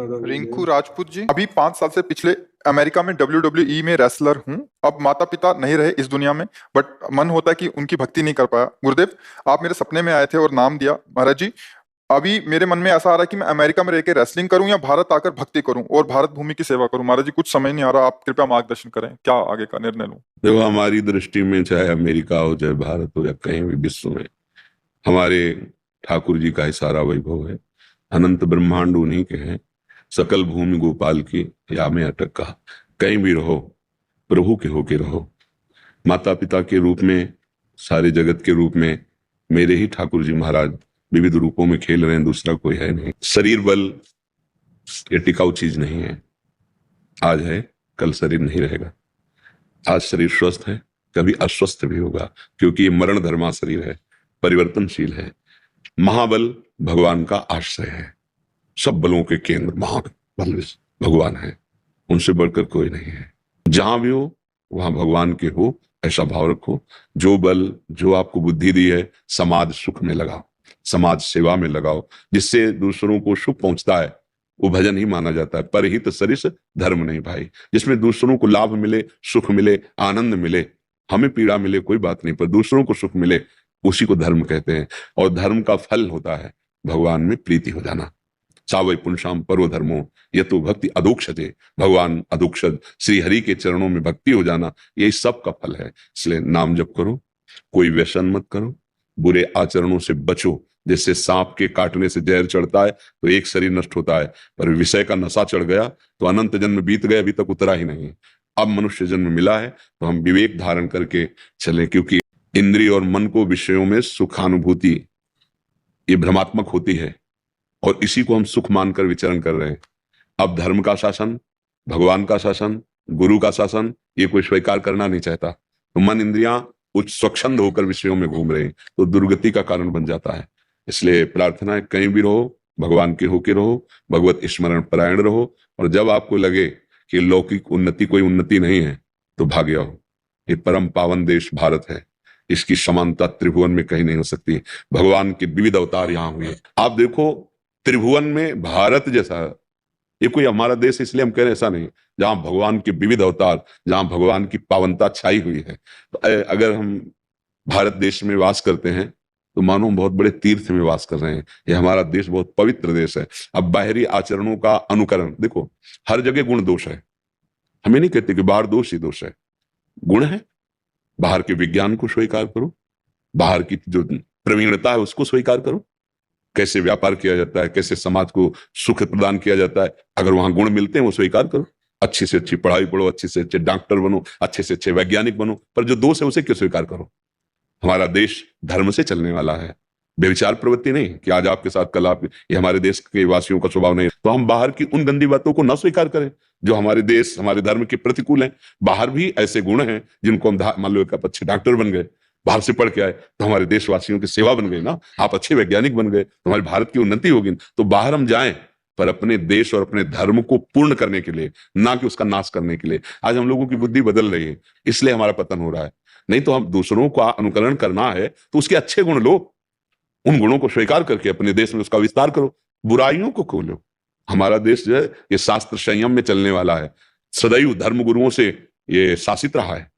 रिंकू राजपूत जी, अभी 5 साल से पिछले अमेरिका में WWE में रेसलर हूँ। अब माता पिता नहीं रहे इस दुनिया में, बट मन होता है कि उनकी भक्ति नहीं कर पाया। गुरुदेव, आप मेरे सपने में आए थे और नाम दिया महाराज जी। अभी मेरे मन में ऐसा आ रहा है कि मैं अमेरिका में रह के रेसलिंग करूं या भारत आकर भक्ति करूं और भारत भूमि की सेवा करूं। महाराज जी, कुछ समझ नहीं आ रहा, आप कृपया मार्गदर्शन करें, क्या आगे का निर्णय लूं। देखो, हमारी दृष्टि में चाहे अमेरिका हो, चाहे भारत हो, या कहीं भी विश्व में, हमारे ठाकुर जी का ही सारा वैभव है। अनंत ब्रह्मांड उन्हीं के हैं। सकल भूमि गोपाल की, या में अटक कहा। कहीं भी रहो, प्रभु के होके रहो। माता पिता के रूप में, सारे जगत के रूप में मेरे ही ठाकुर जी महाराज विविध रूपों में खेल रहे हैं, दूसरा कोई है नहीं। शरीर बल ये टिकाऊ चीज नहीं है। आज है, कल शरीर नहीं रहेगा। आज शरीर स्वस्थ है, कभी अस्वस्थ भी होगा, क्योंकि ये मरण धर्मा शरीर है, परिवर्तनशील है। महाबल भगवान का आश्रय है। सब बलों के केंद्र महाबल भगवान है, उनसे बढ़कर कोई नहीं है। जहां भी हो वहां भगवान के हो, ऐसा भाव रखो। जो बल, जो आपको बुद्धि दी है, समाज सुख में लगाओ, समाज सेवा में लगाओ। जिससे दूसरों को सुख पहुंचता है वो भजन ही माना जाता है। परहित सरिस धर्म नहीं भाई। जिसमें दूसरों को लाभ मिले, सुख मिले, आनंद मिले, हमें पीड़ा मिले कोई बात नहीं, पर दूसरों को सुख मिले, उसी को धर्म कहते हैं। और धर्म का फल होता है भगवान में प्रीति हो जाना। सावै पुंसाम पर्व धर्मो ये तो भक्ति अदोक्षते। भगवान अदोक्षद श्री हरि के चरणों में भक्ति हो जाना, यही सब का फल है। इसलिए नाम जप करो, कोई व्यसन मत करो, बुरे आचरणों से बचो। जैसे सांप के काटने से जहर चढ़ता है तो एक शरीर नष्ट होता है, पर विषय का नशा चढ़ गया तो अनंत जन्म बीत गए, अभी तक उतरा ही नहीं। अब मनुष्य जन्म मिला है तो हम विवेक धारण करके चलें, क्योंकि इंद्रिय और मन को विषयों में सुखानुभूति ये भ्रमात्मक होती है, और इसी को हम सुख मानकर विचरण कर रहे हैं। अब धर्म का शासन, भगवान का शासन, गुरु का शासन, ये कोई स्वीकार करना नहीं चाहता। तो मन इंद्रियां उच्च स्वच्छंद होकर विषयों में घूम रहे हैं, तो दुर्गति का कारण बन जाता है। इसलिए प्रार्थना है, कहीं भी रहो भगवान के होके रहो, भगवत स्मरण परायण रहो। और जब आपको लगे कि लौकिक उन्नति कोई उन्नति नहीं है तो भाग जाओ। ये परम पावन देश भारत है, इसकी समानता त्रिभुवन में कहीं नहीं हो सकती। भगवान के विविध अवतार यहाँ हुए। आप देखो, त्रिभुवन में भारत जैसा, ये कोई हमारा देश इसलिए हम कह रहे हैं ऐसा नहीं, जहां भगवान के विविध अवतार, जहां भगवान की पावनता छाई हुई है। तो अगर हम भारत देश में वास करते हैं तो मानो हम बहुत बड़े तीर्थ में वास कर रहे हैं। ये हमारा देश बहुत पवित्र देश है। अब बाहरी आचरणों का अनुकरण देखो, हर जगह गुण दोष है। हमें नहीं कहते कि बाहर दोष ही दोष है, गुण है। बाहर के विज्ञान को स्वीकार करो, बाहर की जो प्रवीणता है उसको स्वीकार करो। कैसे व्यापार किया जाता है, कैसे समाज को सुख प्रदान किया जाता है, अगर वहां गुण मिलते हैं वो स्वीकार करो। अच्छी से अच्छी पढ़ाई पढ़ो, अच्छे से अच्छे डॉक्टर बनो, अच्छे से अच्छे वैज्ञानिक बनो, पर जो दोष है उसे क्यों स्वीकार करो। हमारा देश धर्म से चलने वाला है, व्यभिचार प्रवृत्ति नहीं कि आज आपके साथ कल आप। ये हमारे देश के वासियों का स्वभाव नहीं। तो हम बाहर की उन गंदी बातों को न स्वीकार करें जो हमारे देश, हमारे धर्म के प्रतिकूल हैं। बाहर भी ऐसे गुण हैं जिनको हम, मान लो आप अच्छे डॉक्टर बन गए, बाहर से पढ़ के आए, तो हमारे देशवासियों की सेवा बन गई ना। आप अच्छे वैज्ञानिक बन गए तो हमारे भारत की उन्नति होगी। तो बाहर हम जाएं, पर अपने देश और अपने धर्म को पूर्ण करने के लिए, ना कि उसका नाश करने के लिए। आज हम लोगों की बुद्धि बदल रही है, इसलिए हमारा पतन हो रहा है। नहीं तो हम दूसरों का अनुकरण करना है तो उसके अच्छे गुण लो, उन गुणों को स्वीकार करके अपने देश में उसका विस्तार करो, बुराइयों को खोलो। हमारा देश जो है ये शास्त्र संयम में चलने वाला है, सदैव धर्म गुरुओं से ये शासित रहा है।